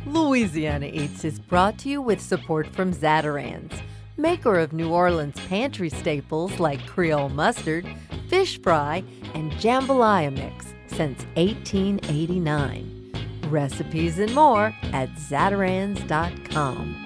Louisiana Eats is brought to you with support from Zatarain's, maker of New Orleans pantry staples like Creole mustard, fish fry, and jambalaya mix since 1889. Recipes and more at zatarains.com.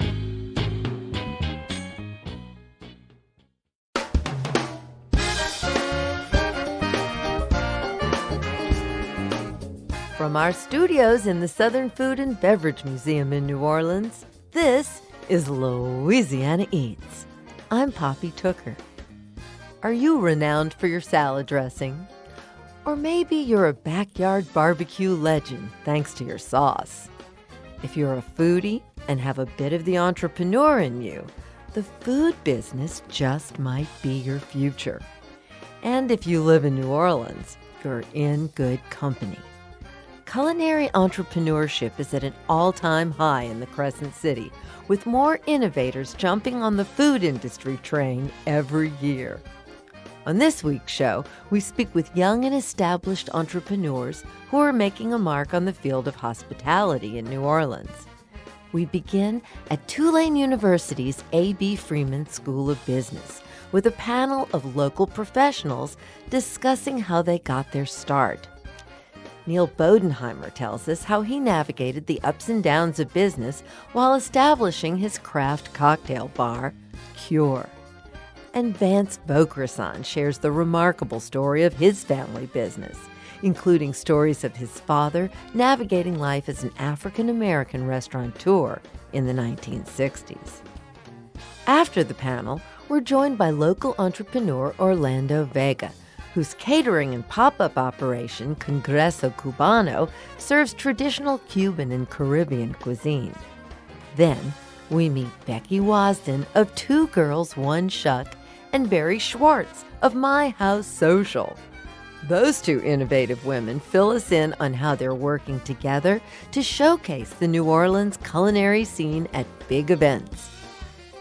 From our studios in the Southern Food and Beverage Museum in New Orleans, this is Louisiana Eats. I'm Poppy Tooker. Are you renowned for your salad dressing? Or maybe you're a backyard barbecue legend thanks to your sauce. If you're a foodie and have a bit of the entrepreneur in you, the food business just might be your future. And if you live in New Orleans, you're in good company. Culinary entrepreneurship is at an all-time high in the Crescent City, with more innovators jumping on the food industry train every year. On this week's show, we speak with young and established entrepreneurs who are making a mark on the field of hospitality in New Orleans. We begin at Tulane University's A.B. Freeman School of Business with a panel of local professionals discussing how they got their start. Neil Bodenheimer tells us how he navigated the ups and downs of business while establishing his craft cocktail bar, Cure. And Vance Vaucresson shares the remarkable story of his family business, including stories of his father navigating life as an African-American restaurateur in the 1960s. After the panel, we're joined by local entrepreneur Orlando Vega, whose catering and pop-up operation, Congreso Cubano, serves traditional Cuban and Caribbean cuisine. Then, we meet Becky Wasden of Two Girls, One Shuck, and Barrie Schwartz of My House Social. Those two innovative women fill us in on how they're working together to showcase the New Orleans culinary scene at big events.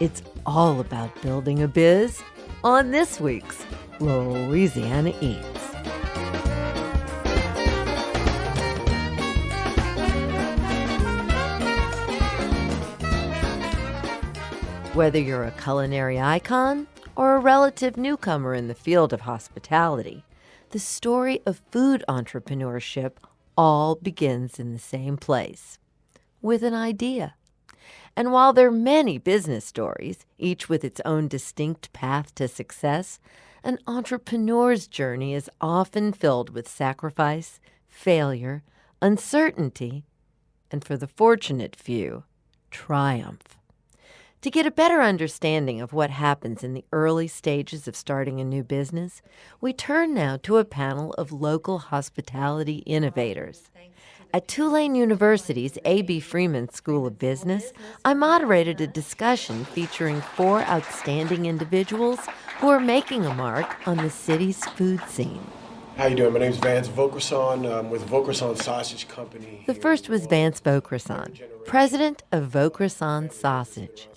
It's all about building a biz on this week's Louisiana Eats. Whether you're a culinary icon or a relative newcomer in the field of hospitality, the story of food entrepreneurship all begins in the same place, with an idea. And while there are many business stories, each with its own distinct path to success, an entrepreneur's journey is often filled with sacrifice, failure, uncertainty, and for the fortunate few, triumph. To get a better understanding of what happens in the early stages of starting a new business, we turn now to a panel of local hospitality innovators. At Tulane University's A.B. Freeman School of Business, I moderated a discussion featuring 4 outstanding individuals who are making a mark on the city's food scene. How you doing? My name is Vance Vaucresson. I'm with Vaucresson Sausage Company. The first was Vance Vaucresson, president of Vaucresson Sausage.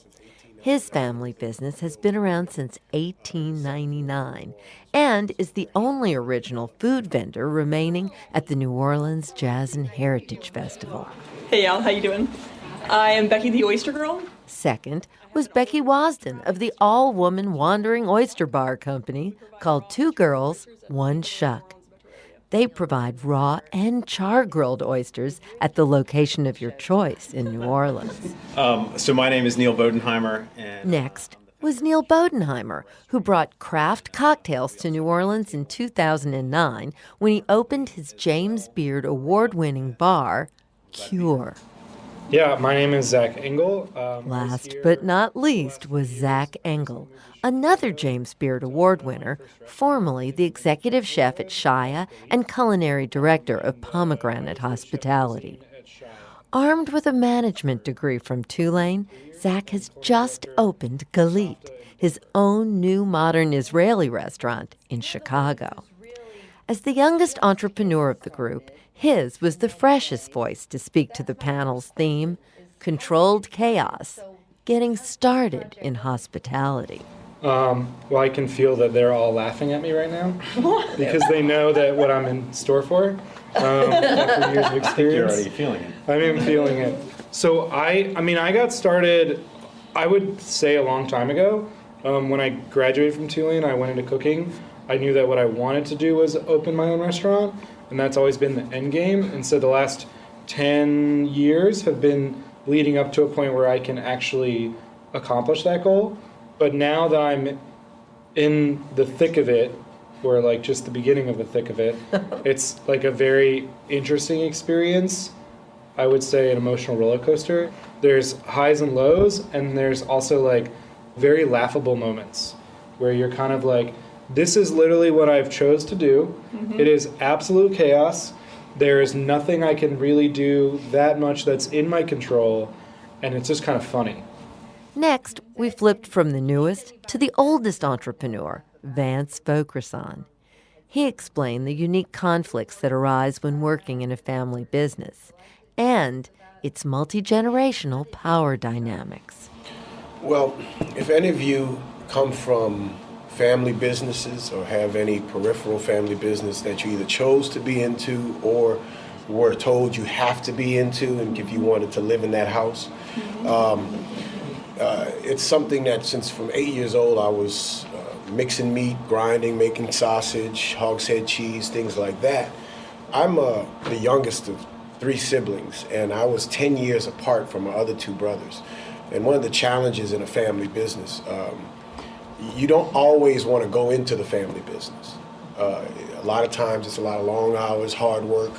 His family business has been around since 1899 and is the only original food vendor remaining at the New Orleans Jazz and Heritage Festival. Hey y'all, how you doing? I am Becky the Oyster Girl. Second was Becky Wasden of the all-woman wandering oyster bar company called Two Girls, One Shuck. They provide raw and char-grilled oysters at the location of your choice in New Orleans. So my name is Neil Bodenheimer. And next was Neil Bodenheimer, who brought craft cocktails to New Orleans in 2009 when he opened his James Beard award-winning bar, Cure. Yeah, my name is Zach Engel. Last but not least was Zach Engel, another James Beard Award winner, formerly the executive chef at Shia and culinary director of Pomegranate Hospitality. Armed with a management degree from Tulane, Zach has just opened Galit, his own new modern Israeli restaurant in Chicago. As the youngest entrepreneur of the group, his was the freshest voice to speak to the panel's theme, Controlled Chaos, Getting Started in Hospitality. Well, I can feel that they're all laughing at me right now because they know that what I'm in store for after years of experience. You're already feeling it. I am feeling it. So I got started, I would say a long time ago. When I graduated from Tulane, I went into cooking. I knew that what I wanted to do was open my own restaurant, and that's always been the end game. And so the last 10 years have been leading up to a point where I can actually accomplish that goal. But now that I'm in the thick of it, or like just the beginning of the thick of it, it's like a very interesting experience. I would say an emotional roller coaster. There's highs and lows, and there's also like very laughable moments where you're kind of like, this is literally what I've chose to do. Mm-hmm. It is absolute chaos. There is nothing I can really do that much that's in my control, and it's just kind of funny. Next, we flipped from the newest to the oldest entrepreneur, Vance Vaucresson. He explained the unique conflicts that arise when working in a family business and its multi-generational power dynamics. Well, if any of you come from family businesses or have any peripheral family business that you either chose to be into or were told you have to be into, and if you wanted to live in that house, it's something that since from 8 years old I was mixing meat, grinding, making sausage, hogshead cheese, things like that. I'm the youngest of 3 siblings, and I was 10 years apart from my other 2 brothers. And one of the challenges in a family business, you don't always want to go into the family business. A lot of times it's a lot of long hours, hard work,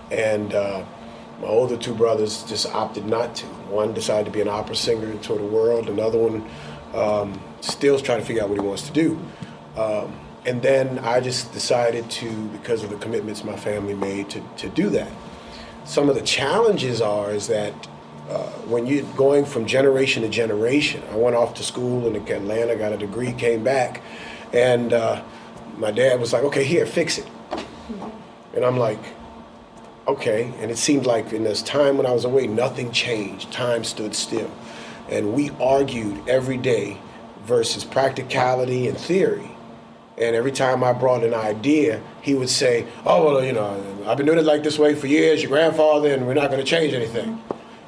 and my older 2 brothers just opted not to. One decided to be an opera singer and tour the world. Another one still trying to figure out what he wants to do. And then I just decided to, because of the commitments my family made, to do that. Some of the challenges is that when you're going from generation to generation, I went off to school in Atlanta, got a degree, came back, and my dad was like, okay, here, fix it. And I'm like, okay. And it seemed like in this time when I was away, nothing changed. Time stood still. And we argued every day versus practicality and theory. And every time I brought an idea, he would say, oh, well, you know, I've been doing it like this way for years, your grandfather, and we're not going to change anything.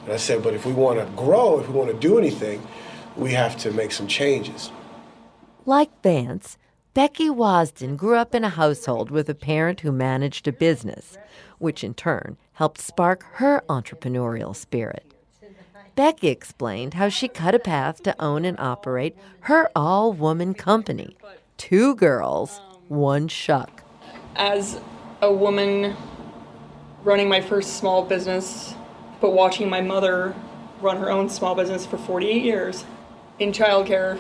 And I said, but if we want to grow, if we want to do anything, we have to make some changes. Like Vance, Becky Wasden grew up in a household with a parent who managed a business, which in turn helped spark her entrepreneurial spirit. Becky explained how she cut a path to own and operate her all-woman company. 2 girls, 1 shuck. As a woman running my first small business, but watching my mother run her own small business for 48 years in childcare,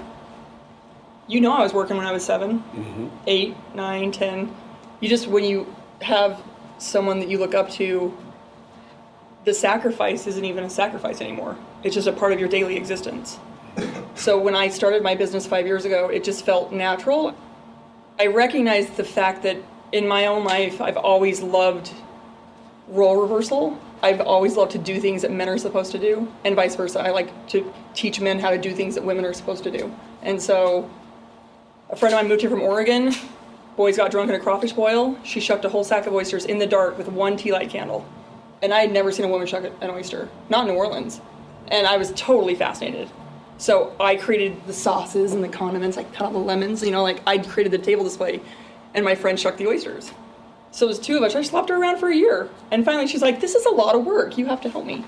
you know I was working when I was 7, 8, 9, 10. You just, when you have someone that you look up to, the sacrifice isn't even a sacrifice anymore. It's just a part of your daily existence. So when I started my business 5 years ago, it just felt natural. I recognized the fact that in my own life, I've always loved role reversal. I've always loved to do things that men are supposed to do, and vice versa. I like to teach men how to do things that women are supposed to do. And so a friend of mine moved here from Oregon. Boys got drunk in a crawfish boil. She shucked a whole sack of oysters in the dark with 1 tea light candle. And I had never seen a woman shuck an oyster, not in New Orleans. And I was totally fascinated. So I created the sauces and the condiments, like cut out the lemons, you know, like I created the table display, and my friend shucked the oysters. So there's 2 of us. I slapped her around for a year. And finally she's like, this is a lot of work. You have to help me.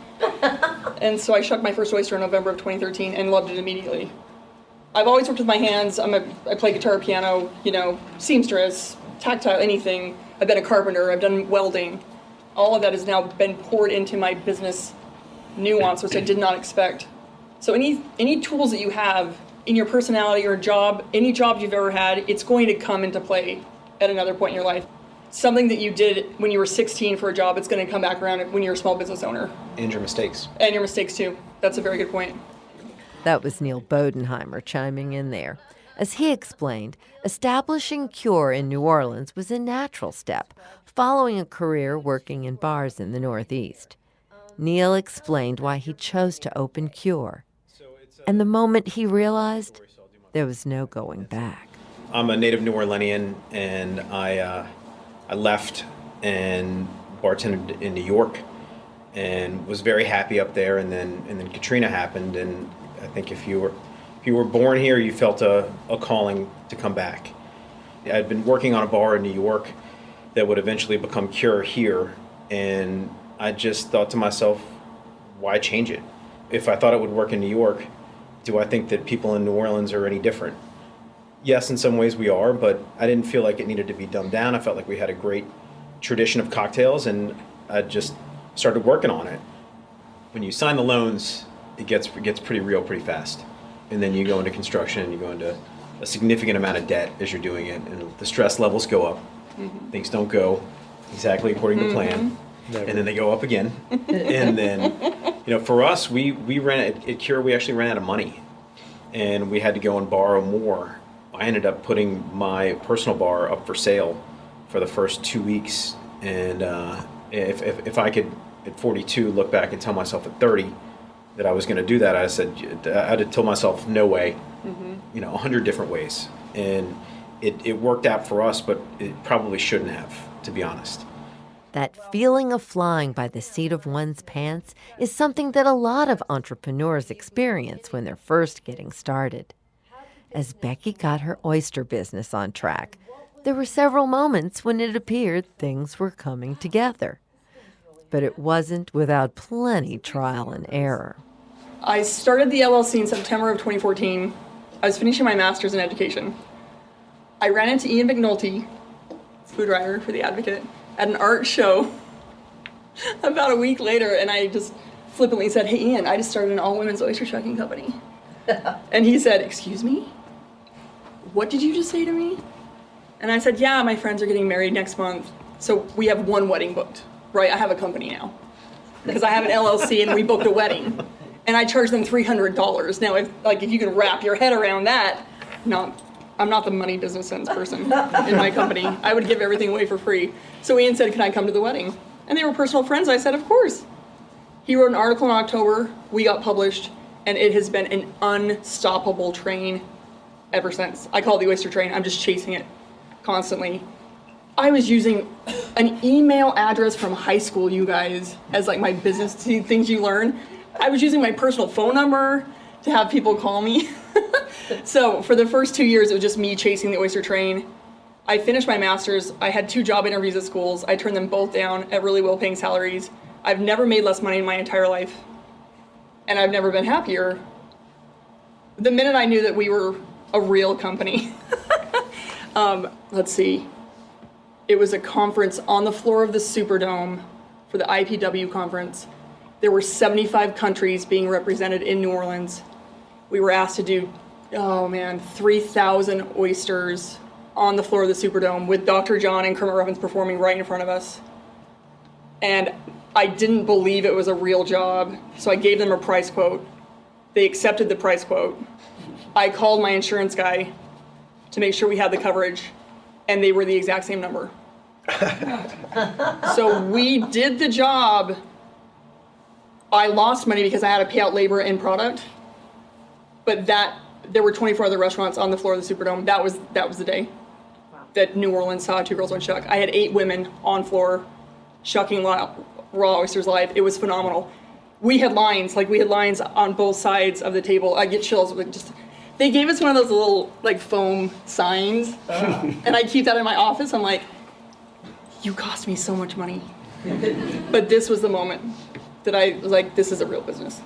And so I shucked my first oyster in November of 2013 and loved it immediately. I've always worked with my hands. I play guitar, piano, you know, seamstress, tactile, anything. I've been a carpenter. I've done welding. All of that has now been poured into my business nuance, which I did not expect. So any tools that you have in your personality or job, any job you've ever had, it's going to come into play at another point in your life. Something that you did when you were 16 for a job, it's going to come back around when you're a small business owner. And your mistakes. And your mistakes too. That's a very good point. That was Neil Bodenheimer chiming in there. As he explained, establishing Cure in New Orleans was a natural step, following a career working in bars in the Northeast. Neil explained why he chose to open Cure. And the moment he realized, There was no going back. I'm a native New Orleanian, and I left and bartended in New York, and was very happy up there. And then Katrina happened, and I think if you were born here, you felt a calling to come back. I'd been working on a bar in New York that would eventually become Cure here, and I just thought to myself, why change it? If I thought it would work in New York, do I think that people in New Orleans are any different? Yes, in some ways we are, but I didn't feel like it needed to be dumbed down. I felt like we had a great tradition of cocktails, and I just started working on it. When you sign the loans, it gets pretty real pretty fast. And then you go into construction, and you go into a significant amount of debt as you're doing it, and the stress levels go up. Mm-hmm. Things don't go exactly according to plan. Never. And then they go up again. And then, for us, we ran at Cure, we actually ran out of money, and we had to go and borrow more. I ended up putting my personal bar up for sale for the first 2 weeks, and if I could at 42 look back and tell myself at 30 that I was going to do that, I had to tell myself no way, 100 different ways, and it worked out for us, but it probably shouldn't have, to be honest. That feeling of flying by the seat of one's pants is something that a lot of entrepreneurs experience when they're first getting started. As Becky got her oyster business on track, there were several moments when it appeared things were coming together. But it wasn't without plenty trial and error. I started the LLC in September of 2014. I was finishing my master's in education. I ran into Ian McNulty, food writer for The Advocate, at an art show about a week later, and I just flippantly said, "Hey Ian, I just started an all-women's oyster shucking company." And he said, "Excuse me? What did you just say to me?" And I said, "Yeah, my friends are getting married next month, so we have one wedding booked, right? I have a company now, because I have an LLC and we booked a wedding, and I charge them $300. Now, if you can wrap your head around that, I'm not the money business sense person in my company. I would give everything away for free." So Ian said, "Can I come to the wedding?" And they were personal friends. I said, "Of course." He wrote an article in October. We got published, and it has been an unstoppable train ever since. I call it the oyster train. I'm just chasing it constantly. I was using an email address from high school, you guys, as my business things you learn. I was using my personal phone number to have people call me. So for the first 2 years, it was just me chasing the oyster train. I finished my master's. I had 2 job interviews at schools. I turned them both down at really well-paying salaries. I've never made less money in my entire life, and I've never been happier. The minute I knew that we were a real company, let's see, it was a conference on the floor of the Superdome for the IPW conference. There were 75 countries being represented in New Orleans. We were asked to do 3,000 oysters on the floor of the Superdome with Dr. John and Kermit Ruffins performing right in front of us. And I didn't believe it was a real job, so I gave them a price quote. They accepted the price quote. I called my insurance guy to make sure we had the coverage, and they were the exact same number. So we did the job. I lost money because I had to pay out labor and product, but there were 24 other restaurants on the floor of the Superdome. That was the day that New Orleans saw Two Girls, One Shuck. I had 8 women on floor shucking raw oysters live. It was phenomenal. We had lines on both sides of the table. I get chills. They gave us one of those little foam signs, and I keep that in my office. I'm like, you cost me so much money. But this was the moment that I was like, this is a real business.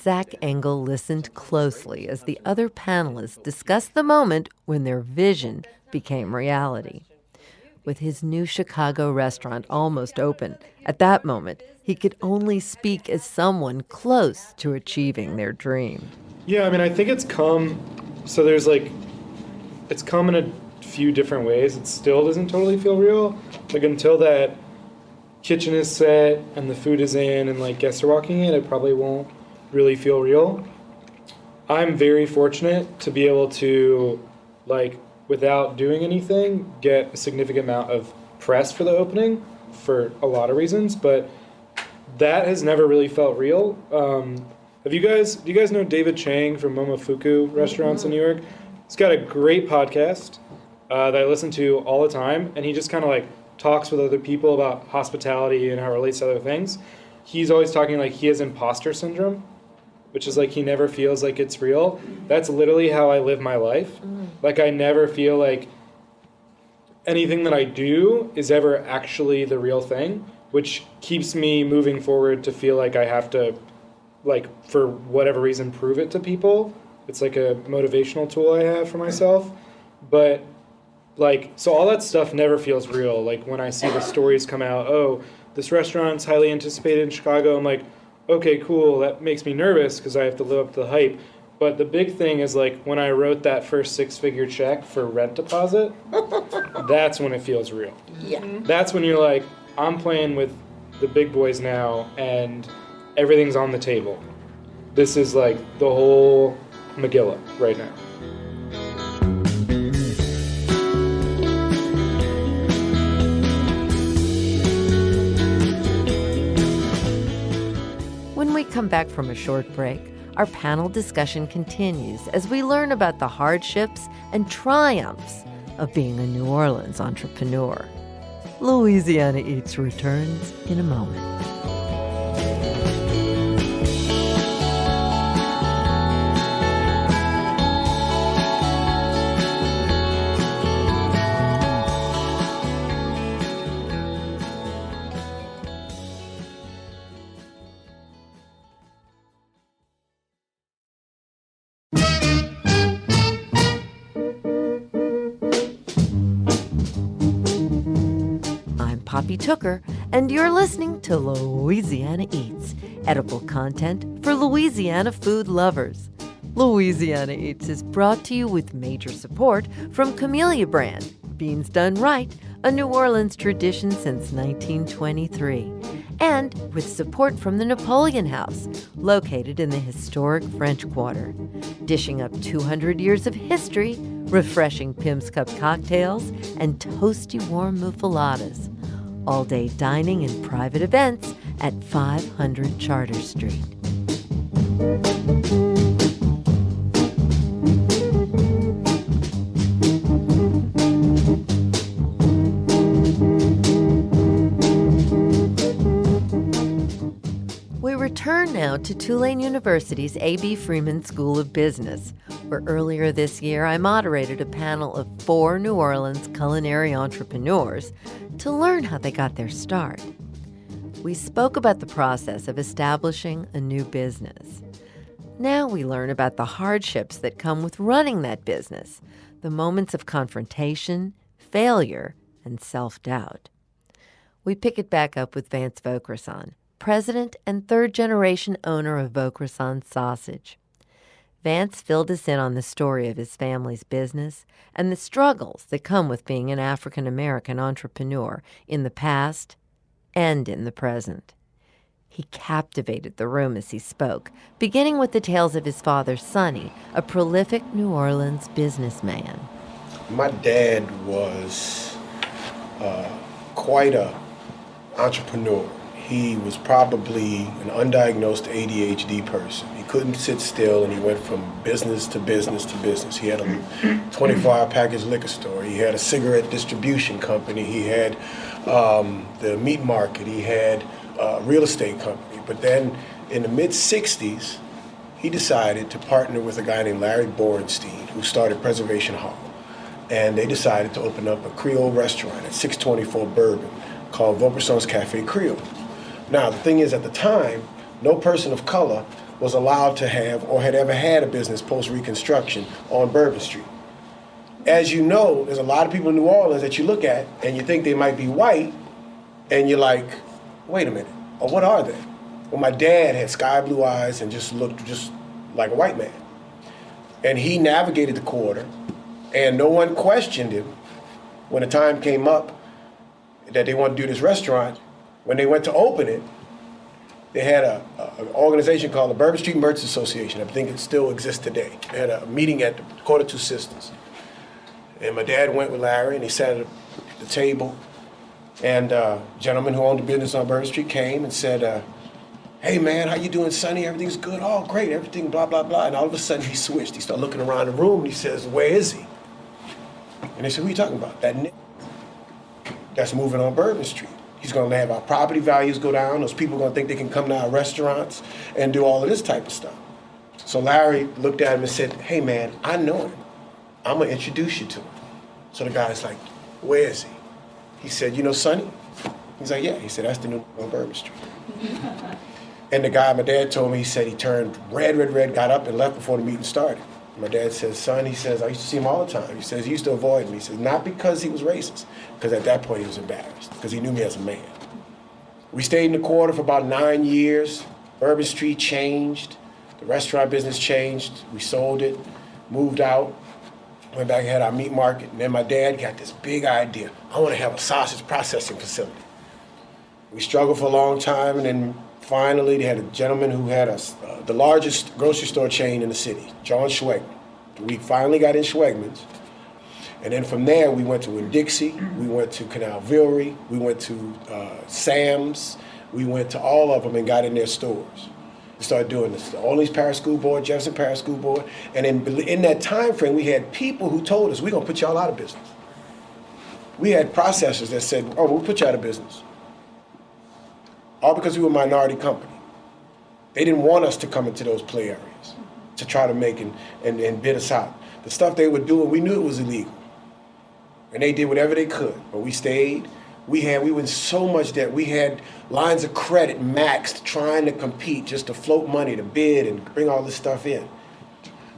Zach Engel listened closely as the other panelists discussed the moment when their vision became reality. With his new Chicago restaurant almost open, at that moment, he could only speak as someone close to achieving their dream. Yeah, I think it's come, so it's come in a few different ways. It still doesn't totally feel real. Until that kitchen is set and the food is in and guests are walking in, it probably won't really feel real. I'm very fortunate to be able to, without doing anything, get a significant amount of press for the opening for a lot of reasons, but that has never really felt real. Do you guys know David Chang from Momofuku Restaurants in New York? He's got a great podcast that I listen to all the time, and he just kind of like talks with other people about hospitality and how it relates to other things. He's always talking like he has imposter syndrome, which is like he never feels like it's real. That's literally how I live my life. Like I never feel like anything that I do is ever actually the real thing, which keeps me moving forward to feel like I have to, like, for whatever reason, prove it to people. It's like a motivational tool I have for myself. But, like, so all that stuff never feels real. Like, when I see the stories come out, oh, this restaurant's highly anticipated in Chicago, I'm like, okay, cool, that makes me nervous because I have to live up to the hype. But the big thing is, like, when I wrote that first 6-figure check for rent deposit, that's when it feels real. Yeah. That's when you're like, I'm playing with the big boys now, and everything's on the table. This is, like, the whole Megillah right now. When we come back from a short break, our panel discussion continues as we learn about the hardships and triumphs of being a New Orleans entrepreneur. Louisiana Eats returns in a moment. Poppy Tooker, and you're listening to Louisiana Eats, edible content for Louisiana food lovers. Louisiana Eats is brought to you with major support from Camellia Brand, beans done right, a New Orleans tradition since 1923, and with support from the Napoleon House, located in the historic French Quarter, dishing up 200 years of history, refreshing Pim's Cup cocktails, and toasty warm muffaladas. All-day dining and private events at 500 Charter Street. We return now to Tulane University's A.B. Freeman School of Business, where earlier this year I moderated a panel of 4 New Orleans culinary entrepreneurs to learn how they got their start. We spoke about the process of establishing a new business. Now we learn about the hardships that come with running that business, the moments of confrontation, failure, and self-doubt. We pick it back up with Vance Vaucresson, president and third-generation owner of Vaucresson Sausage. Vance filled us in on the story of his family's business and the struggles that come with being an African-American entrepreneur in the past and in the present. He captivated the room as he spoke, beginning with the tales of his father, Sonny, a prolific New Orleans businessman. My dad was quite an entrepreneur. He was probably an undiagnosed ADHD person. He couldn't sit still, and he went from business to business to business. He had a 24-hour package liquor store. He had a cigarette distribution company. He had the meat market. He had a real estate company. But then in the mid-'60s, he decided to partner with a guy named Larry Borenstein, who started Preservation Hall. And they decided to open up a Creole restaurant at 624 Bourbon called Vaucresson's Cafe Creole. Now, the thing is, at the time, no person of color was allowed to have or had ever had a business post-Reconstruction on Bourbon Street. As you know, there's a lot of people in New Orleans that you look at and you think they might be white, and you're like, wait a minute, or what are they? Well, my dad had sky blue eyes and just looked just like a white man. And he navigated the quarter, and no one questioned him when the time came up that they wanted to do this restaurant. When they went to open it, they had an organization called the Bourbon Street Merchants Association. I think it still exists today. They had a meeting at the Quarter Two Sisters. And my dad went with Larry, and he sat at the table. And a gentleman who owned a business on Bourbon Street came and said, Hey man, how you doing, Sonny? Everything's good? Oh, great, everything, blah, blah, blah. And all of a sudden he switched. He started looking around the room and he says, where is he? And they said, who are you talking about? That nigga that's moving on Bourbon Street. He's gonna have our property values go down. Those people are gonna think they can come to our restaurants and do all of this type of stuff. So Larry looked at him and said, hey man, I know him. I'm gonna introduce you to him. So the guy's like, where is he? He said, you know Sonny? He's like, yeah. He said, that's the new on Bourbon Street. And the guy, my dad told me, he said he turned red, got up and left before the meeting started. My dad says, son, he says, I used to see him all the time. He says, he used to avoid me. He says, not because he was racist, because at that point he was embarrassed, because he knew me as a man. We stayed in the quarter for about 9 years. Bourbon Street changed. The restaurant business changed. We sold it, moved out, went back and had our meat market. And then my dad got this big idea. I want to have a sausage processing facility. We struggled for a long time, and then finally, they had a gentleman who had the largest grocery store chain in the city, John Schwegman. We finally got in Schwegman's. And then from there, we went to Winn-Dixie, we went to Canal Villery, we went to Sam's, we went to all of them and got in their stores. We started doing this, the Orleans Parish School Board, Jefferson Parish School Board. And in that time frame, we had people who told us, we're going to put y'all out of business. We had processors that said, oh, we'll put you out of business. All because we were a minority company. They didn't want us to come into those play areas to try to make and bid us out. The stuff they were doing, we knew it was illegal. And they did whatever they could, but we stayed. We were in so much debt. We had lines of credit maxed trying to compete just to float money, to bid and bring all this stuff in.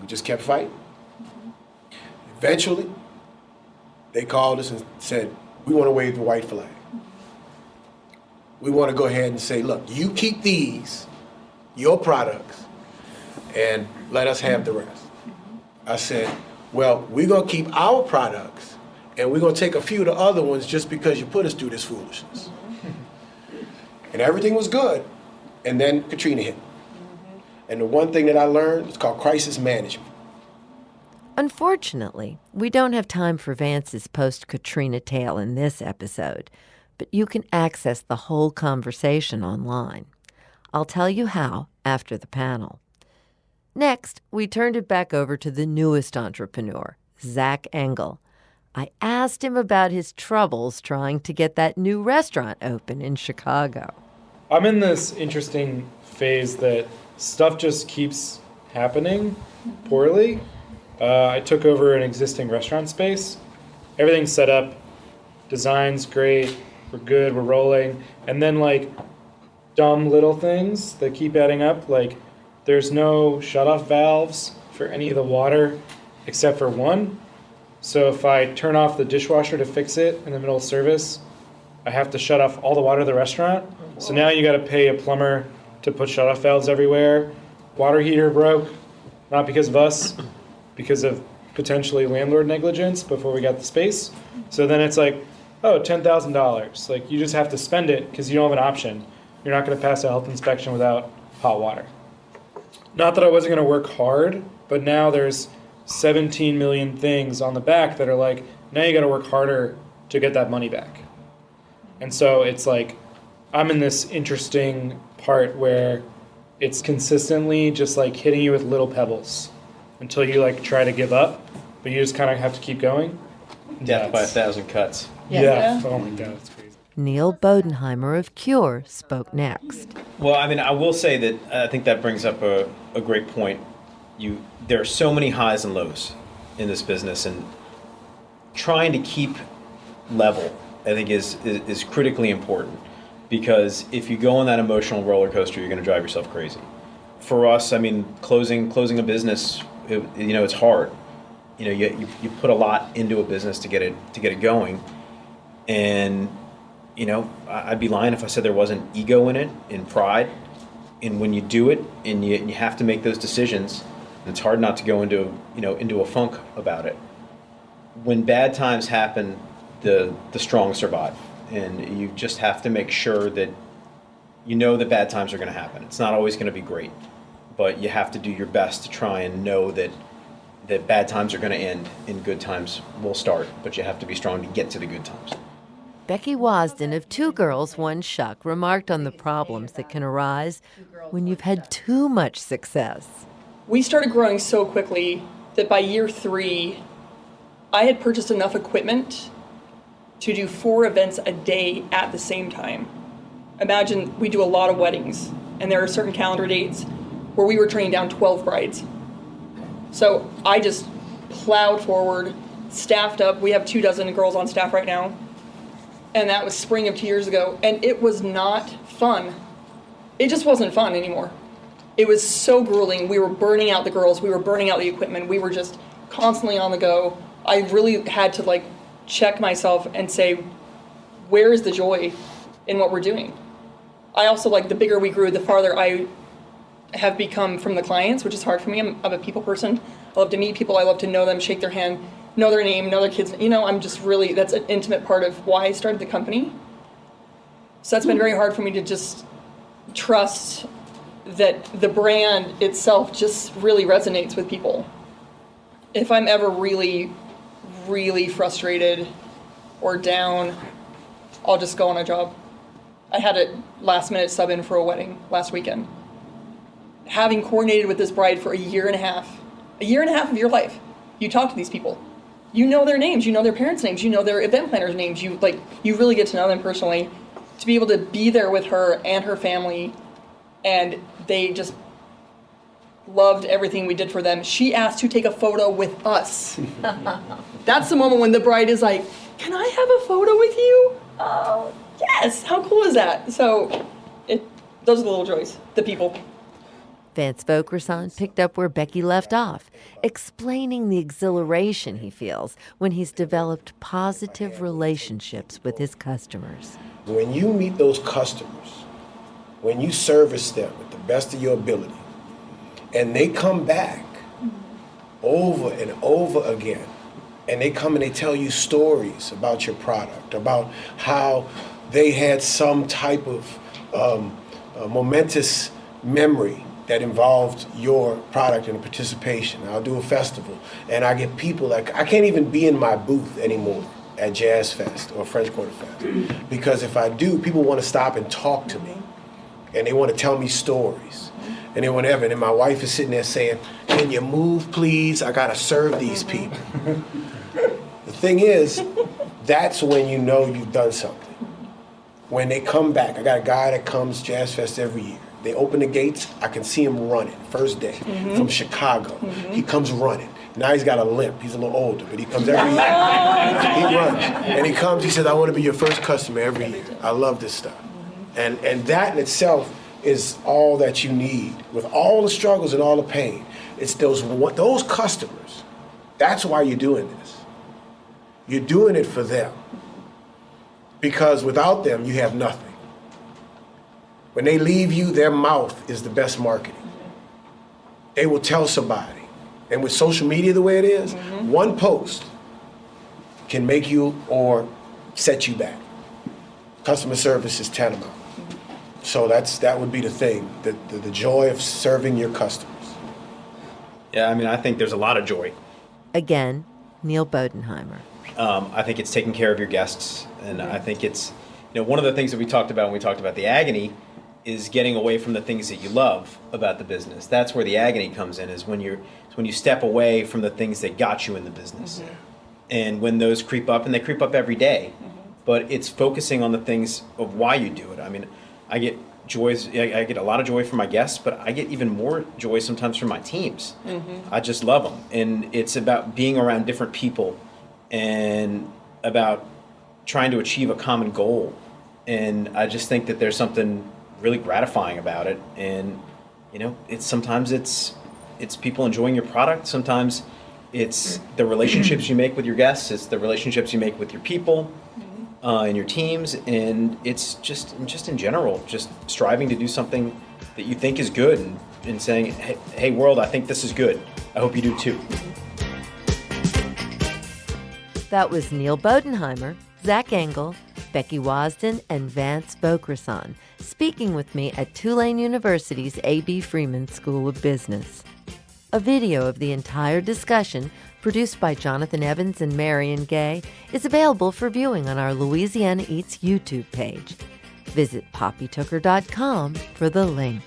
We just kept fighting. Eventually, they called us and said, we want to wave the white flag. We want to go ahead and say, look, you keep these, your products, and let us have the rest. I said, well, we're going to keep our products, and we're going to take a few of the other ones just because you put us through this foolishness. And everything was good, and then Katrina hit. And the one thing that I learned is called crisis management. Unfortunately, we don't have time for Vance's post-Katrina tale in this episode, but you can access the whole conversation online. I'll tell you how after the panel. Next, we turned it back over to the newest entrepreneur, Zach Engel. I asked him about his troubles trying to get that new restaurant open in Chicago. I'm in this interesting phase that stuff just keeps happening poorly. I took over an existing restaurant space. Everything's set up, design's great, we're good, we're rolling. And then like dumb little things that keep adding up, like there's no shutoff valves for any of the water except for one. So if I turn off the dishwasher to fix it in the middle of service, I have to shut off all the water of the restaurant. So now you got to pay a plumber to put shutoff valves everywhere. Water heater broke, not because of us, because of potentially landlord negligence before we got the space. So then it's like, oh, $10,000. Like you just have to spend it because you don't have an option. You're not going to pass a health inspection without hot water. Not that I wasn't going to work hard, but now there's 17 million things on the back that are like, now you got to work harder to get that money back. And so it's like, I'm in this interesting part where it's consistently just like hitting you with little pebbles until you like try to give up, but you just kind of have to keep going. Death by 1,000 cuts. Yeah. Oh my God, it's crazy. Neil Bodenheimer of Cure spoke next. Well, I mean, I will say that I think that brings up a great point. There are so many highs and lows in this business, and trying to keep level, I think, is critically important, because if you go on that emotional roller coaster, you're going to drive yourself crazy. For us, I mean, closing a business, it's hard. You put a lot into a business to get it going, and I'd be lying if I said there wasn't ego in it, in pride, and when you do it and you have to make those decisions, it's hard not to go into a funk about it. When bad times happen, the strong survive, and you just have to make sure that that bad times are going to happen. It's not always going to be great, but you have to do your best to try and know that bad times are going to end and good times will start, but you have to be strong to get to the good times. Becky Wasden of Two Girls, One Shuck remarked on the problems that can arise when you've had too much success. We started growing so quickly that by year 3, I had purchased enough equipment to do 4 events a day at the same time. Imagine we do a lot of weddings, and there are certain calendar dates where we were training down 12 brides. So I just plowed forward, staffed up. We have 24 girls on staff right now. And that was spring of 2 years ago. And it was not fun. It just wasn't fun anymore. It was so grueling. We were burning out the girls. We were burning out the equipment. We were just constantly on the go. I really had to check myself and say, where is the joy in what we're doing? I also, the bigger we grew, the farther I have become from the clients, which is hard for me. I'm a people person. I love to meet people. I love to know them, shake their hand, know their name, know their kids. I'm just really, that's an intimate part of why I started the company. So that's been very hard for me to just trust that the brand itself just really resonates with people. If I'm ever really, really frustrated or down, I'll just go on a job. I had a last minute sub in for a wedding last weekend. Having coordinated with this bride for a year and a half of your life, you talk to these people. You know their names, you know their parents' names, you know their event planners' names, you really get to know them personally. To be able to be there with her and her family, and they just loved everything we did for them. She asked to take a photo with us. That's the moment when the bride is like, can I have a photo with you? Oh, yes, how cool is that? So those are the little joys, the people. Vance Vaucresson picked up where Becky left off, explaining the exhilaration he feels when he's developed positive relationships with his customers. When you meet those customers, when you service them at the best of your ability, and they come back over and over again, and they come and they tell you stories about your product, about how they had some type of momentous memory that involved your product and participation. I'll do a festival, and I get people I can't even be in my booth anymore at Jazz Fest or French Quarter Fest, because if I do, people want to stop and talk to me, and they want to tell me stories, and they want whatever. And then my wife is sitting there saying, "Can you move, please? I gotta serve these people." The thing is, that's when you know you've done something. When they come back, I got a guy that comes Jazz Fest every year. They open the gates, I can see him running, first day, from Chicago. He comes running. Now he's got a limp, he's a little older, but he comes every year. He runs, and he comes, he says, "I want to be your first customer every year. I love this stuff." And that in itself is all that you need. With all the struggles and all the pain, it's those customers. That's why you're doing this. You're doing it for them. Because without them, you have nothing. When they leave you, their mouth is the best marketing. They will tell somebody. And with social media the way it is, one post can make you or set you back. Customer service is tantamount. So that would be the thing, the joy of serving your customers. Yeah, I think there's a lot of joy. Again, Neil Bodenheimer. I think it's taking care of your guests, and I think it's, one of the things that we talked about when we talked about the agony is getting away from the things that you love about the business. That's where the agony comes in, is when you step away from the things that got you in the business. And when those creep up, and they creep up every day, but it's focusing on the things of why you do it. I get I get a lot of joy from my guests, but I get even more joy sometimes from my teams. I just love them. And it's about being around different people and about trying to achieve a common goal. And I just think that there's something really gratifying about it. And, sometimes it's people enjoying your product. Sometimes it's the relationships you make with your guests. It's the relationships you make with your people and your teams. And it's just in general, just striving to do something that you think is good and saying, hey, world, I think this is good. I hope you do too. That was Neil Bodenheimer, Zach Engel, Becky Wasden, and Vance Vaucresson speaking with me at Tulane University's A.B. Freeman School of Business. A video of the entire discussion, produced by Jonathan Evans and Marion Gay, is available for viewing on our Louisiana Eats YouTube page. Visit poppytooker.com for the link.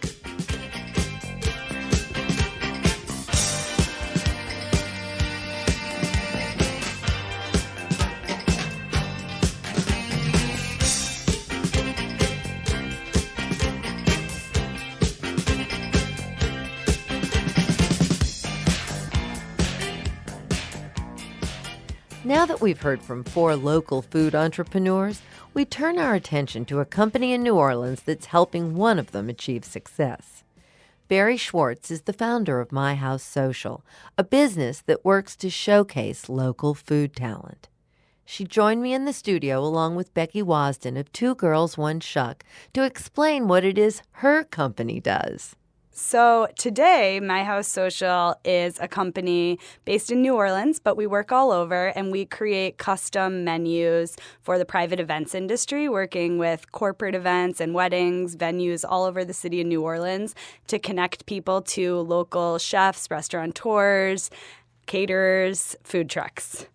Now that we've heard from 4 local food entrepreneurs, we turn our attention to a company in New Orleans that's helping one of them achieve success. Barrie Schwartz is the founder of My House Social, a business that works to showcase local food talent. She joined me in the studio along with Becky Wasden of 2 Girls, 1 Shuck to explain what it is her company does. So today, My House Social is a company based in New Orleans, but we work all over, and we create custom menus for the private events industry, working with corporate events and weddings, venues all over the city of New Orleans to connect people to local chefs, restaurateurs, caterers, food trucks.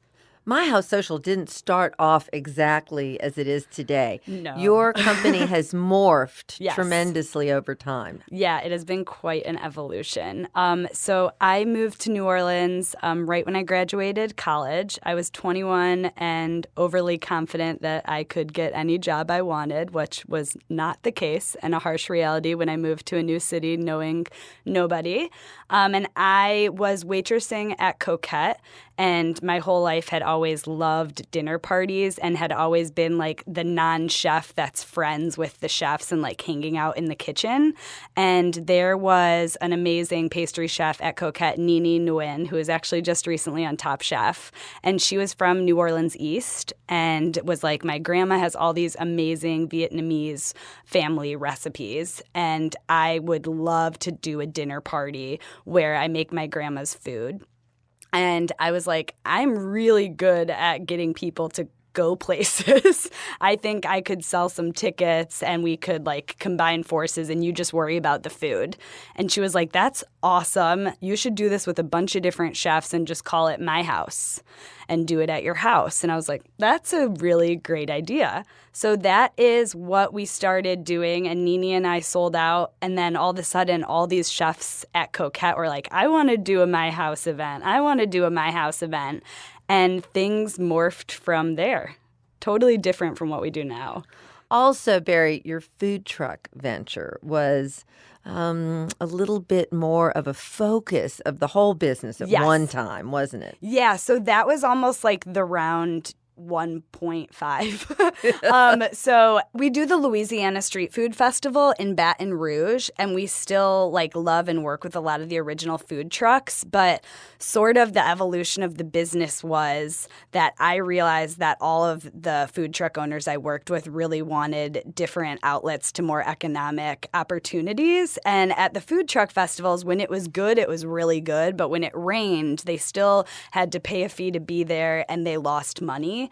My House Social didn't start off exactly as it is today. No. Your company has morphed Yes. tremendously over time. Yeah, it has been quite an evolution. So I moved to New Orleans right when I graduated college. I was 21 and overly confident that I could get any job I wanted, which was not the case, and a harsh reality when I moved to a new city knowing nobody. And I was waitressing at Coquette, and my whole life had always loved dinner parties and had always been like the non-chef that's friends with the chefs and like hanging out in the kitchen. And there was an amazing pastry chef at Coquette, Nini Nguyen, who is actually just recently on Top Chef. And she was from New Orleans East and was like, my grandma has all these amazing Vietnamese family recipes, and I would love to do a dinner party where I make my grandma's food. And I was like, I'm really good at getting people to go places. I think I could sell some tickets and we could like combine forces and you just worry about the food. And she was like, that's awesome. You should do this with a bunch of different chefs and just call it My House and do it at your house. And I was like, that's a really great idea. So that is what we started doing. And Nini and I sold out. And then all of a sudden, all these chefs at Coquette were like, I want to do a My House event. I want to do a My House event. And things morphed from there. Totally different from what we do now. Also, Barrie, your food truck venture was a little bit more of a focus of the whole business at one time, wasn't it? Yeah, so that was almost like the round 1.5. So we do the Louisiana Street Food Festival in Baton Rouge, and we still like love and work with a lot of the original food trucks. But sort of the evolution of the business was that I realized that all of the food truck owners I worked with really wanted different outlets to more economic opportunities. And at the food truck festivals, when it was good, it was really good. But when it rained, they still had to pay a fee to be there, and they lost money.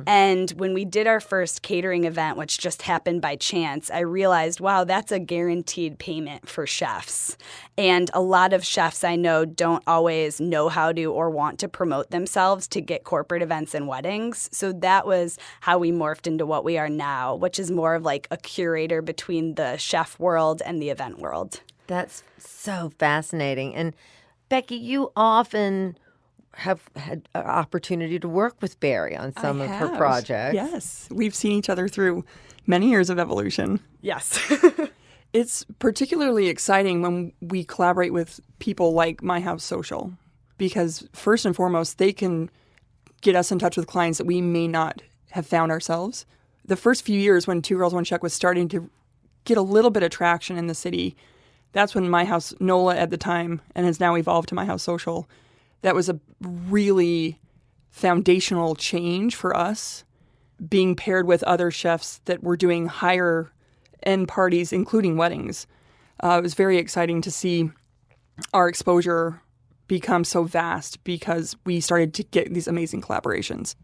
And when we did our first catering event, which just happened by chance, I realized, wow, that's a guaranteed payment for chefs. And a lot of chefs I know don't always know how to or want to promote themselves to get corporate events and weddings. So that was how we morphed into what we are now, which is more of like a curator between the chef world and the event world. That's so fascinating. And Becky, you often have had an opportunity to work with Barrie on some of her projects. Yes. We've seen each other through many years of evolution. Yes. It's particularly exciting when we collaborate with people like My House Social, because first and foremost, they can get us in touch with clients that we may not have found ourselves. The first few years when 2 Girls, 1 Shuck was starting to get a little bit of traction in the city, that's when My House, NOLA at the time, and has now evolved to My House Social, that was a really foundational change for us, being paired with other chefs that were doing higher end parties, including weddings. It was very exciting to see our exposure become so vast because we started to get these amazing collaborations.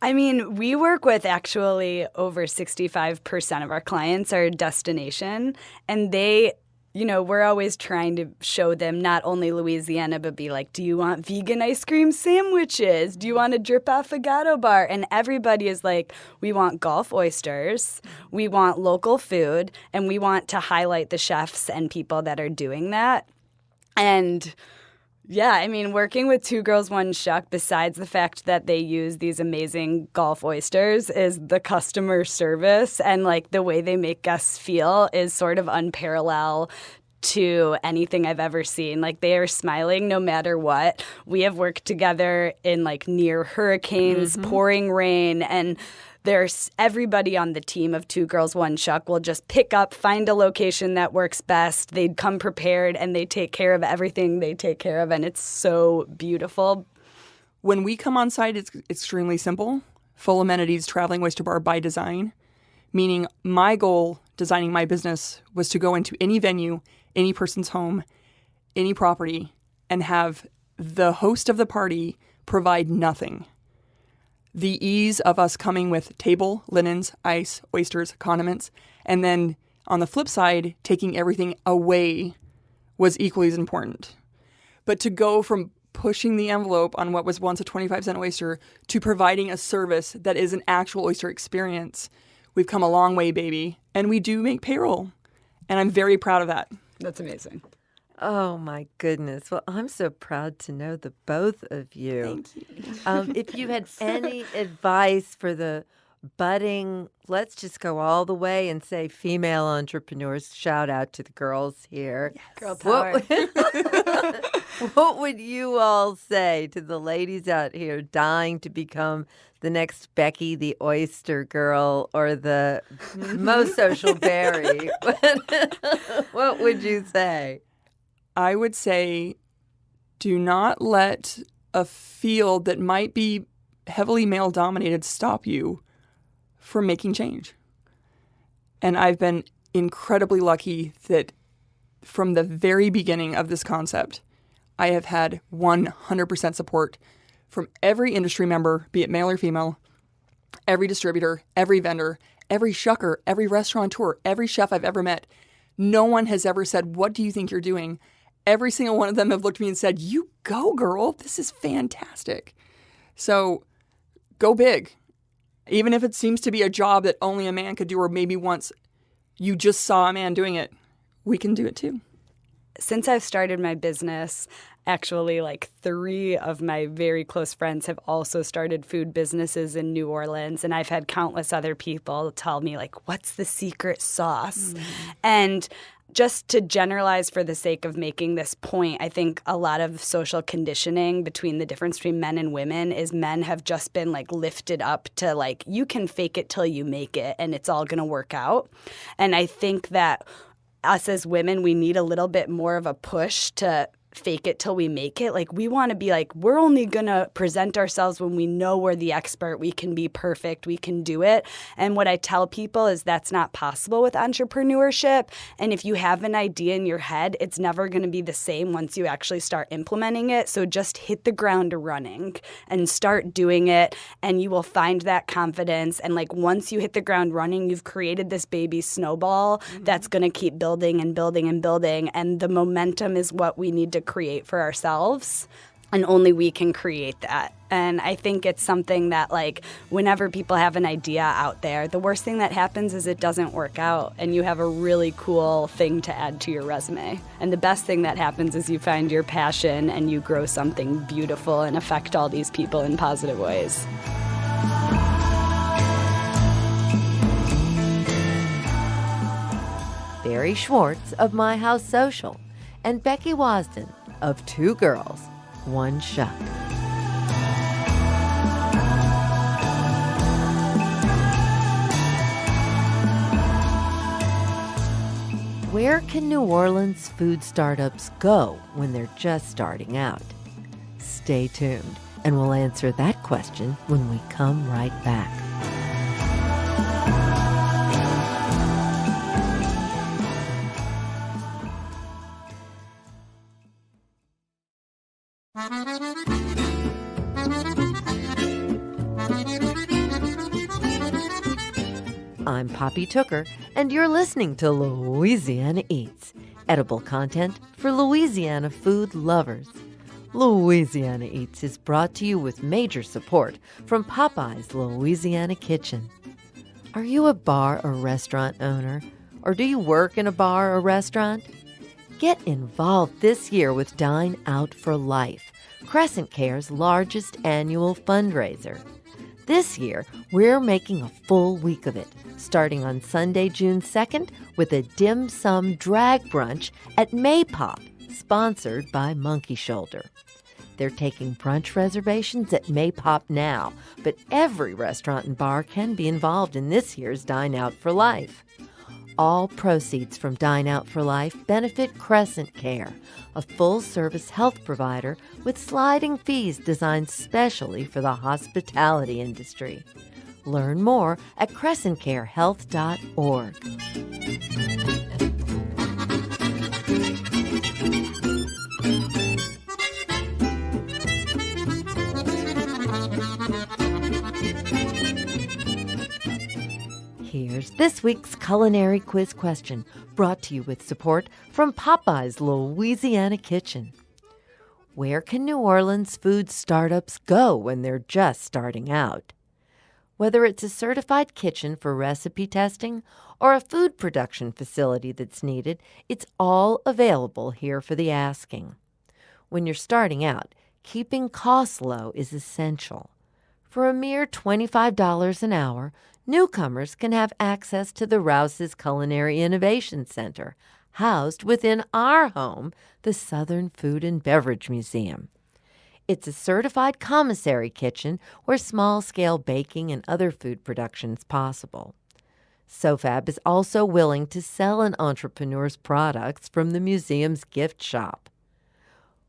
I mean, we work with actually over 65% of our clients are destination, and they we're always trying to show them not only Louisiana, but be like, do you want vegan ice cream sandwiches? Do you want a drip affogato bar? And everybody is like, we want Gulf oysters, we want local food, and we want to highlight the chefs and people that are doing that. And yeah, I mean, working with Two Girls, One Shuck, besides the fact that they use these amazing Gulf oysters, is the customer service and like the way they make guests feel is sort of unparalleled to anything I've ever seen. Like, they are smiling no matter what. We have worked together in like near hurricanes, pouring rain, and there's everybody on the team of Two Girls, One Shuck will just pick up, find a location that works best. They'd come prepared and they take care of everything they take care of. And it's so beautiful. When we come on site, it's extremely simple. Full amenities, traveling oyster bar by design. Meaning my goal designing my business was to go into any venue, any person's home, any property, and have the host of the party provide nothing. The ease of us coming with table, linens, ice, oysters, condiments, and then on the flip side, taking everything away was equally as important. But to go from pushing the envelope on what was once a 25-cent oyster to providing a service that is an actual oyster experience, we've come a long way, baby. And we do make payroll. And I'm very proud of that. That's amazing. Oh, my goodness. Well, I'm so proud to know the both of you. Thank you. If you had any advice for the budding, let's just go all the way and say female entrepreneurs, shout out to the girls here. Yes. Girl power. What would you all say to the ladies out here dying to become the next Becky, the oyster girl, or the most social Barrie? What would you say? I would say do not let a field that might be heavily male-dominated stop you from making change. And I've been incredibly lucky that from the very beginning of this concept, I have had 100% support from every industry member, be it male or female, every distributor, every vendor, every shucker, every restaurateur, every chef I've ever met. No one has ever said, what do you think you're doing? Every single one of them have looked at me and said, you go, girl. This is fantastic. So go big. Even if it seems to be a job that only a man could do, or maybe once you just saw a man doing it, we can do it too. Since I've started my business, actually, like 3 of my very close friends have also started food businesses in New Orleans. And I've had countless other people tell me, like, what's the secret sauce? And just to generalize for the sake of making this point, I think a lot of social conditioning between the difference between men and women is men have just been like lifted up to like, you can fake it till you make it and it's all going to work out. And I think that us as women, we need a little bit more of a push to fake it till we make it. Like, we want to be like, we're only going to present ourselves when we know we're the expert. We can be perfect. We can do it. And what I tell people is that's not possible with entrepreneurship. And if you have an idea in your head, it's never going to be the same once you actually start implementing it. So just hit the ground running and start doing it. And you will find that confidence. And like, once you hit the ground running, you've created this baby snowball that's going to keep building and building and building. And the momentum is what we need to create for ourselves, and only we can create that. And I think it's something that, like, whenever people have an idea out there, the worst thing that happens is it doesn't work out and you have a really cool thing to add to your resume. And the best thing that happens is you find your passion and you grow something beautiful and affect all these people in positive ways. Barrie Schwartz of My House Social, and Becky Wasden of Two Girls, One Shuck. Where can New Orleans food startups go when they're just starting out? Stay tuned, and we'll answer that question when we come right back. I'm Poppy Tooker, and you're listening to Louisiana Eats, edible content for Louisiana food lovers. Louisiana Eats is brought to you with major support from Popeye's Louisiana Kitchen. Are you a bar or restaurant owner, or do you work in a bar or restaurant? Get involved this year with Dine Out for Life, Crescent Care's largest annual fundraiser. This year, we're making a full week of it, starting on Sunday, June 2nd, with a dim sum drag brunch at Maypop, sponsored by Monkey Shoulder. They're taking brunch reservations at Maypop now, but every restaurant and bar can be involved in this year's Dine Out for Life. All proceeds from Dine Out for Life benefit Crescent Care, a full-service health provider with sliding fees designed specially for the hospitality industry. Learn more at crescentcarehealth.org. Here's this week's culinary quiz question, brought to you with support from Popeye's Louisiana Kitchen. Where can New Orleans food startups go when they're just starting out? Whether it's a certified kitchen for recipe testing or a food production facility that's needed, it's all available here for the asking. When you're starting out, keeping costs low is essential. For a mere $25 an hour, newcomers can have access to the Rouse's Culinary Innovation Center, housed within our home, the Southern Food and Beverage Museum. It's a certified commissary kitchen where small-scale baking and other food production is possible. SoFab is also willing to sell an entrepreneur's products from the museum's gift shop.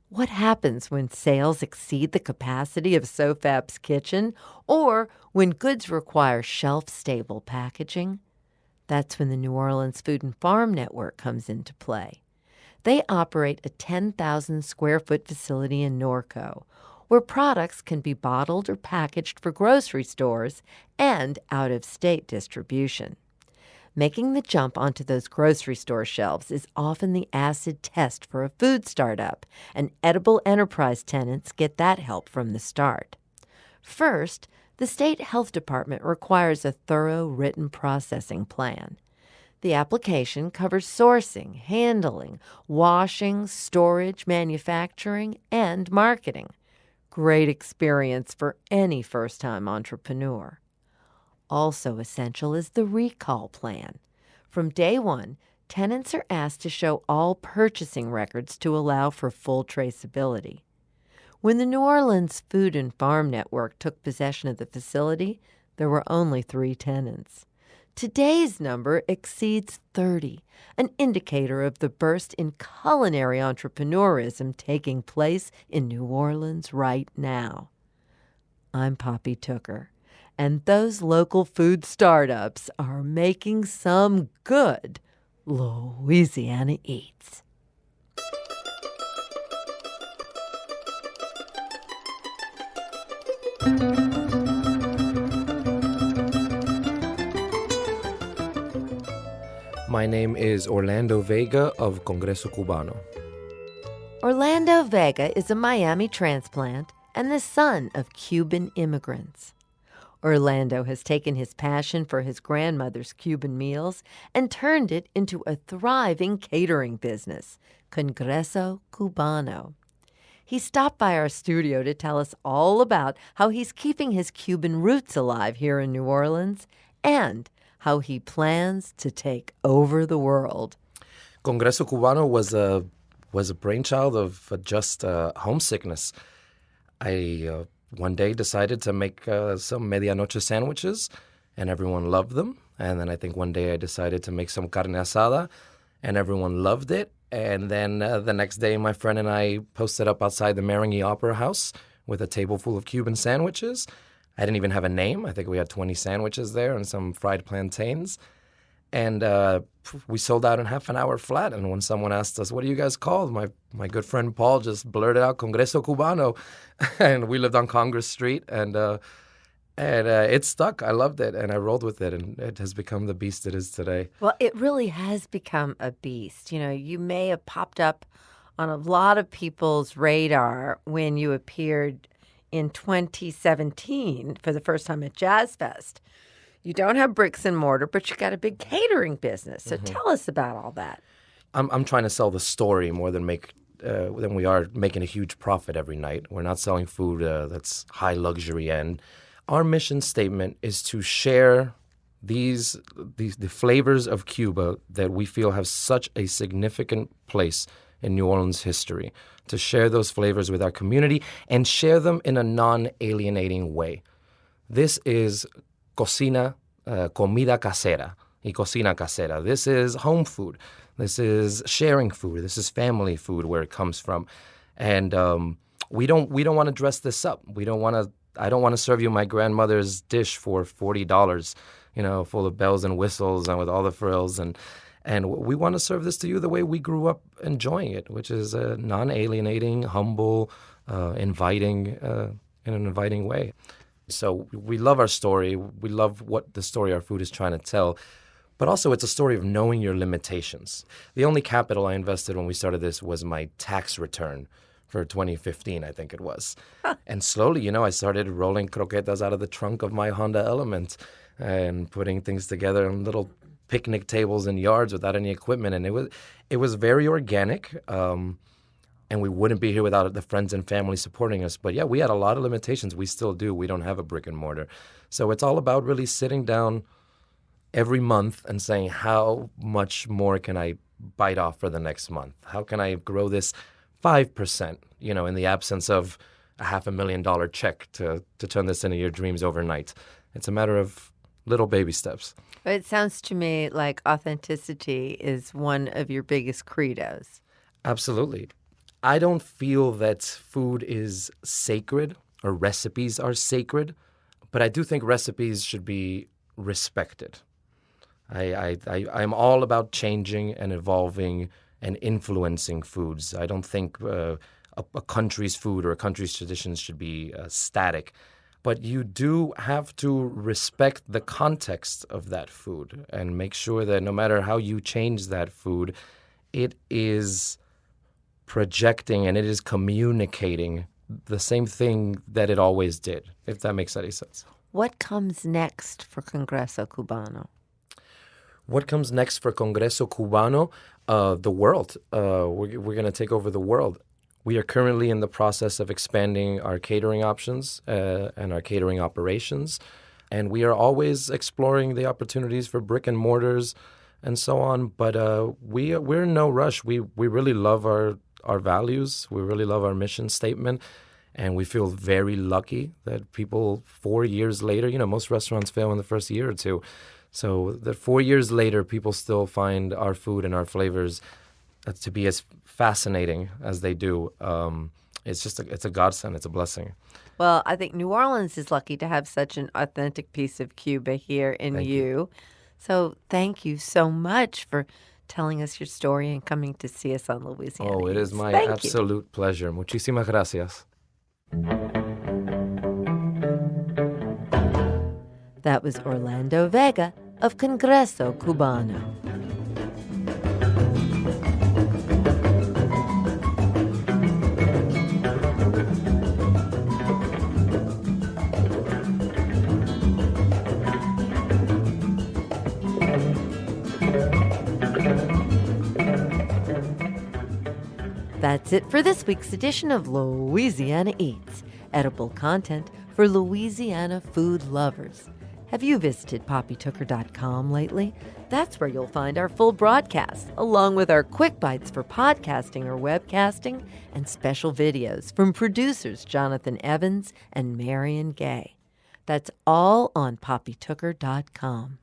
What happens when sales exceed the capacity of SoFab's kitchen, or when goods require shelf-stable packaging? That's when the New Orleans Food and Farm Network comes into play. They operate a 10,000-square-foot facility in Norco, where products can be bottled or packaged for grocery stores and out-of-state distribution. Making the jump onto those grocery store shelves is often the acid test for a food startup, and edible enterprise tenants get that help from the start. First, the state health department requires a thorough written processing plan. The application covers sourcing, handling, washing, storage, manufacturing, and marketing. Great experience for any first-time entrepreneur. Also essential is the recall plan. From day one, tenants are asked to show all purchasing records to allow for full traceability. When the New Orleans Food and Farm Network took possession of the facility, there were only 3 tenants. Today's number exceeds 30, an indicator of the burst in culinary entrepreneurism taking place in New Orleans right now. I'm Poppy Tooker, and those local food startups are making some good Louisiana Eats. My name is Orlando Vega of Congreso Cubano. Orlando Vega is a Miami transplant and the son of Cuban immigrants. Orlando has taken his passion for his grandmother's Cuban meals and turned it into a thriving catering business, Congreso Cubano. He stopped by our studio to tell us all about how he's keeping his Cuban roots alive here in New Orleans and how he plans to take over the world. Congreso Cubano was a brainchild of just homesickness. I one day decided to make some medianoche sandwiches, and everyone loved them. And then I think one day I decided to make some carne asada, and everyone loved it. And then the next day, my friend and I posted up outside the Marigny Opera House with a table full of Cuban sandwiches. I didn't even have a name. I think we had 20 sandwiches there and some fried plantains. And we sold out in half an hour flat. And when someone asked us, what are you guys called? My good friend Paul just blurted out, Congreso Cubano. And we lived on Congress Street. And And it stuck. I loved it, and I rolled with it, and it has become the beast it is today. Well, it really has become a beast. You know, you may have popped up on a lot of people's radar when you appeared in 2017 for the first time at Jazz Fest. You don't have bricks and mortar, but you got a big catering business. So tell us about all that. I'm trying to sell the story more than than we are making a huge profit every night. We're not selling food that's high luxury end. Our mission statement is to share the flavors of Cuba that we feel have such a significant place in New Orleans history, to share those flavors with our community and share them in a non-alienating way. This is comida casera y cocina casera. This is home food. This is sharing food. This is family food where it comes from. And we don't want to dress this up. I don't want to serve you my grandmother's dish for $40, full of bells and whistles and with all the frills. And we want to serve this to you the way we grew up enjoying it, which is non-alienating, humble, inviting, in an inviting way. So we love our story. We love what the story our food is trying to tell. But also it's a story of knowing your limitations. The only capital I invested when we started this was my tax return for 2015, I think it was. And slowly, I started rolling croquetas out of the trunk of my Honda Element and putting things together on little picnic tables in yards without any equipment. And it was very organic. And we wouldn't be here without the friends and family supporting us. But yeah, we had a lot of limitations. We still do. We don't have a brick and mortar. So it's all about really sitting down every month and saying, how much more can I bite off for the next month? How can I grow this 5%, in the absence of a $500,000 check to turn this into your dreams overnight? It's a matter of little baby steps. It sounds to me like authenticity is one of your biggest credos. Absolutely. I don't feel that food is sacred or recipes are sacred, but I do think recipes should be respected. I'm all about changing and evolving and influencing foods. I don't think a country's food or a country's traditions should be static. But you do have to respect the context of that food and make sure that no matter how you change that food, it is projecting and it is communicating the same thing that it always did, if that makes any sense. What comes next for Congreso Cubano? What comes next for Congreso Cubano? The world. We're going to take over the world. We are currently in the process of expanding our catering options and our catering operations. And we are always exploring the opportunities for brick and mortars and so on. But we're in no rush. We really love our values. We really love our mission statement. And we feel very lucky that people 4 years later, most restaurants fail in the first year or two. So that 4 years later, people still find our food and our flavors to be as fascinating as they do. It's a godsend. It's a blessing. Well, I think New Orleans is lucky to have such an authentic piece of Cuba here in you. So thank you so much for telling us your story and coming to see us on Louisiana. Oh, it is my absolute pleasure. Muchísimas gracias. That was Orlando Vega of Congreso Cubano. That's it for this week's edition of Louisiana Eats, edible content for Louisiana food lovers. Have you visited poppytooker.com lately? That's where you'll find our full broadcast, along with our quick bites for podcasting or webcasting, and special videos from producers Jonathan Evans and Marion Gay. That's all on poppytooker.com.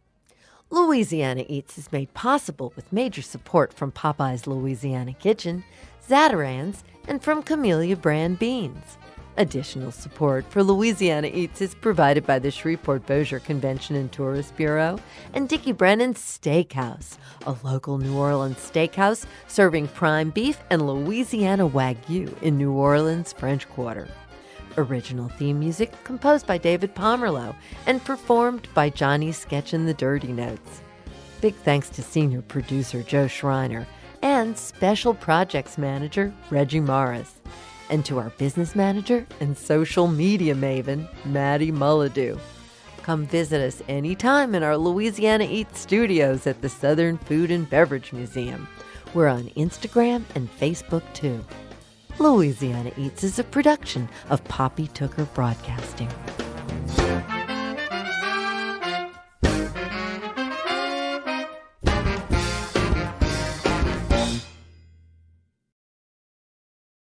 Louisiana Eats is made possible with major support from Popeye's Louisiana Kitchen, Zatarain's, and from Camellia Brand Beans. Additional support for Louisiana Eats is provided by the Shreveport-Bossier Convention and Tourist Bureau and Dickie Brennan's Steakhouse, a local New Orleans steakhouse serving prime beef and Louisiana Wagyu in New Orleans, French Quarter. Original theme music composed by David Pomerleau and performed by Johnny Sketch and the Dirty Notes. Big thanks to senior producer Joe Schreiner and special projects manager Reggie Morris, and to our business manager and social media maven Maddie Mulladoo. Come visit us anytime in our Louisiana Eats studios at the Southern Food and Beverage Museum. We're on Instagram and Facebook too. Louisiana Eats is a production of Poppy Tooker Broadcasting.